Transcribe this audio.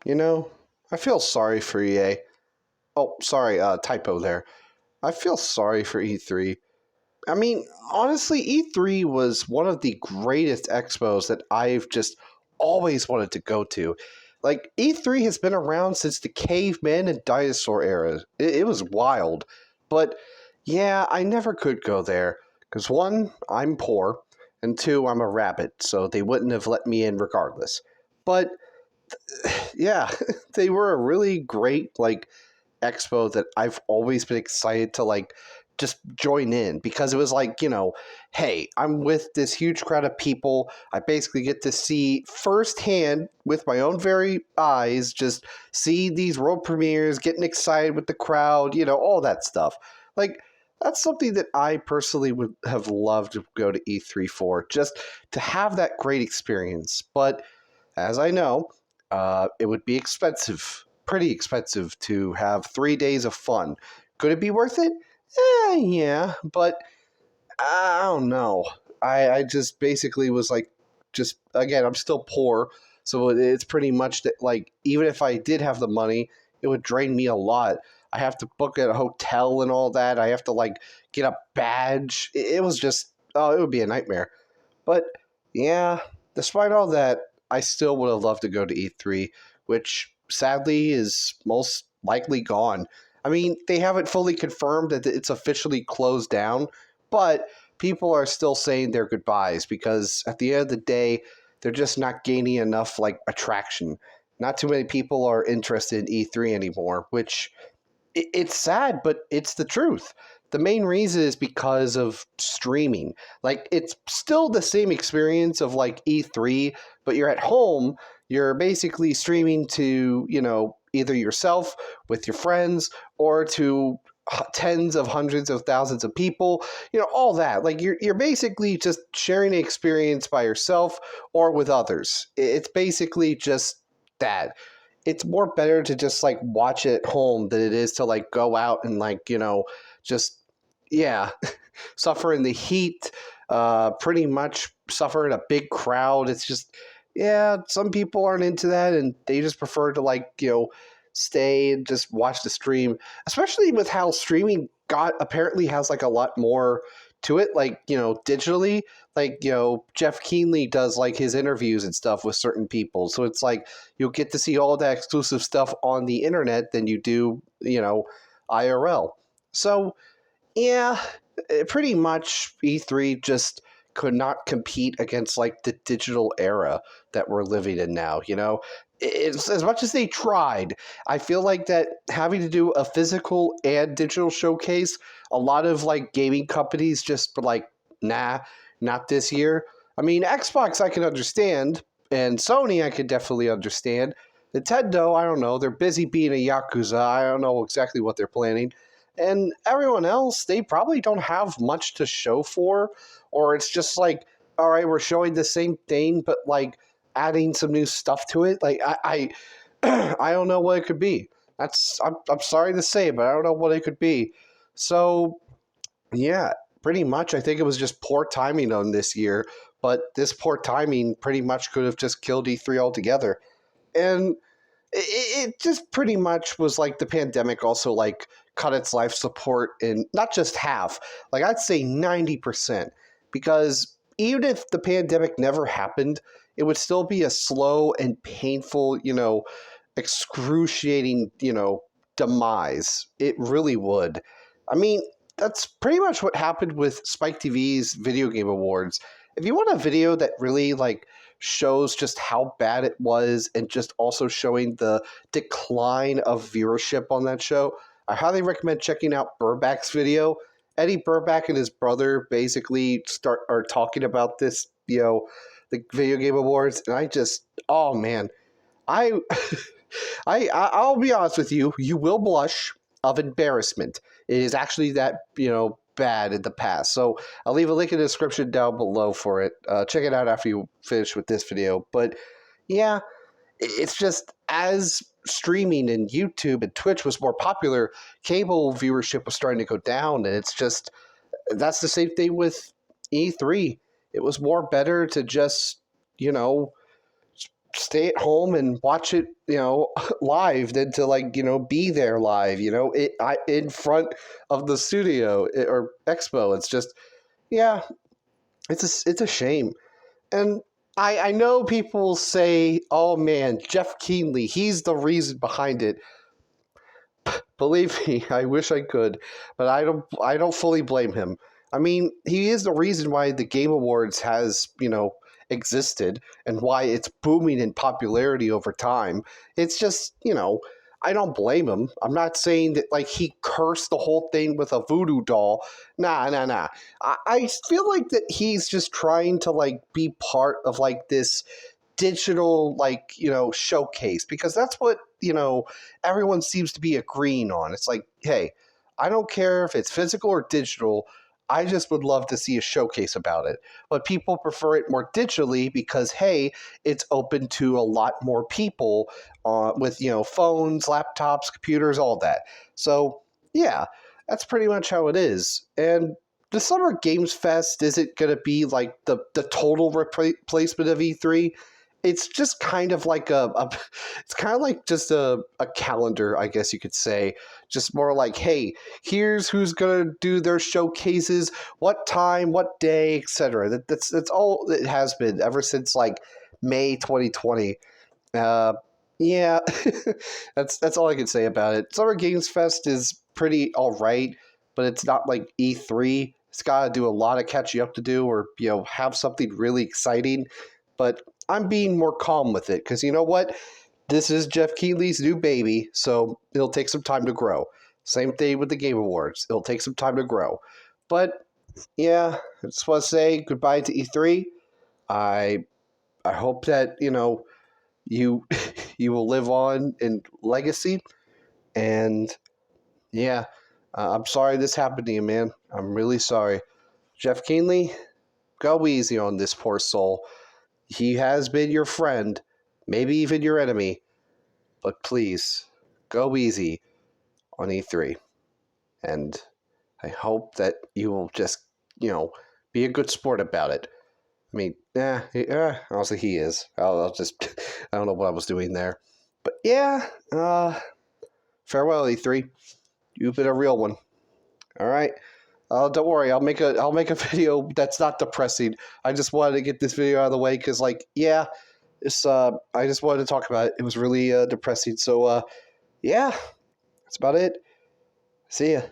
You know, I feel sorry for EA. Oh, sorry, typo there. I feel sorry for E3. I mean, honestly, E3 was one of the greatest expos that I've just always wanted to go to. Like, E3 has been around since the caveman and dinosaur era. It was wild. But yeah, I never could go there. Because one, I'm poor, and two, I'm a rabbit, so they wouldn't have let me in regardless. But yeah, they were a really great expo that I've always been excited to just join in because it was hey, I'm with this huge crowd of people. I basically get to see firsthand with my own very eyes, just see these world premieres, getting excited with the crowd, all that stuff. Like that's something that I personally would have loved to go to E3 for, just to have that great experience. But as I know, it would be expensive, pretty expensive to have 3 days of fun. Could it be worth it? Yeah, but I don't know. I just basically was just again, I'm still poor, so it's pretty much that, even if I did have the money, it would drain me a lot. I have to book a hotel and all that. I have to, get a badge. It was just, oh, it would be a nightmare. But yeah, despite all that, I still would have loved to go to E3, which sadly is most likely gone. I mean, they haven't fully confirmed that it's officially closed down, but people are still saying their goodbyes because at the end of the day, they're just not gaining enough attraction. Not too many people are interested in E3 anymore, which it's sad, but it's the truth. The main reason is because of streaming. It's still the same experience of E3, but you're at home, you're basically streaming to, either yourself with your friends or to tens of hundreds of thousands of people, all that. You're basically just sharing an experience by yourself or with others. It's basically just that. It's more better to just watch it at home than it is to go out and just yeah suffer in the heat, pretty much suffer in a big crowd. It's just, yeah, some people aren't into that and they just prefer to stay and just watch the stream, especially with how streaming got apparently has a lot more to it, digitally. Jeff Keenly does his interviews and stuff with certain people, so it's you'll get to see all that exclusive stuff on the internet than you do, IRL. So yeah, pretty much E3 just could not compete against the digital era that we're living in now, It's, as much as they tried, I feel like that having to do a physical and digital showcase, a lot of gaming companies just were nah, not this year. I mean, Xbox I can understand, and Sony I could definitely understand. Nintendo, I don't know, they're busy being a Yakuza. I don't know exactly what they're planning. And everyone else, they probably don't have much to show for, or it's just all right, we're showing the same thing, but adding some new stuff to it. I don't know what it could be. I'm sorry to say, but I don't know what it could be. So yeah, pretty much. I think it was just poor timing on this year, but this poor timing pretty much could have just killed E3 altogether. And it just pretty much was the pandemic also cut its life support in not just half, I'd say 90%, because even if the pandemic never happened, it would still be a slow and painful, excruciating, demise. It really would. I mean, that's pretty much what happened with Spike TV's Video Game Awards. If you want a video that really shows just how bad it was and just also showing the decline of viewership on that show, I highly recommend checking out Burback's video. Eddie Burback and his brother basically are talking about this, the Video Game Awards, and I just, oh man, I I'll be honest with you, you will blush of embarrassment. It is actually that, bad in the past. So I'll leave a link in the description down below for it. Check it out after you finish with this video. But yeah, it's just as streaming and YouTube and Twitch was more popular, cable viewership was starting to go down. And it's just, that's the same thing with E3. It was more better to just, stay at home and watch it, live than to be there live, in front of the studio or expo. It's just, yeah, it's a shame. And I know people say, oh man, Jeff Keighley, he's the reason behind it. Believe me, I wish I could, but I don't fully blame him. I mean, he is the reason why the Game Awards has, existed and why it's booming in popularity over time. It's just, I don't blame him. I'm not saying that like he cursed the whole thing with a voodoo doll. Nah, nah, nah. I feel like that he's just trying to like be part of like this digital showcase, because that's what everyone seems to be agreeing on. It's like, hey, I don't care if it's physical or digital, I just would love to see a showcase about it. But people prefer it more digitally because, hey, it's open to a lot more people with phones, laptops, computers, all that. So yeah, that's pretty much how it is. And the Summer Games Fest isn't going to be like the total replacement of E3. It's just kind of like it's kind of like just a calendar, I guess you could say. Just more like, hey, here's who's gonna do their showcases, what time, what day, etc. That's all it has been ever since like May 2020. Uh, yeah, that's all I can say about it. Summer Games Fest is pretty all right, but it's not like E3. It's got to do a lot of catching up to do, or have something really exciting. But I'm being more calm with it because you know what? This is Jeff Keighley's new baby, so it'll take some time to grow. Same thing with the Game Awards. It'll take some time to grow. But yeah, I just want to say goodbye to E3. I I hope that you you will live on in legacy. And yeah, I'm sorry this happened to you, man. I'm really sorry. Jeff Keighley, go easy on this poor soul. He has been your friend, maybe even your enemy, but please go easy on E3. And I hope that you will just, be a good sport about it. I mean, honestly, he is. I'll just, I don't know what I was doing there. But yeah, farewell, E3. You've been a real one. All right. Don't worry. I'll make a video that's not depressing. I just wanted to get this video out of the way because, yeah, I just wanted to talk about it. It was really depressing. So, yeah, that's about it. See ya.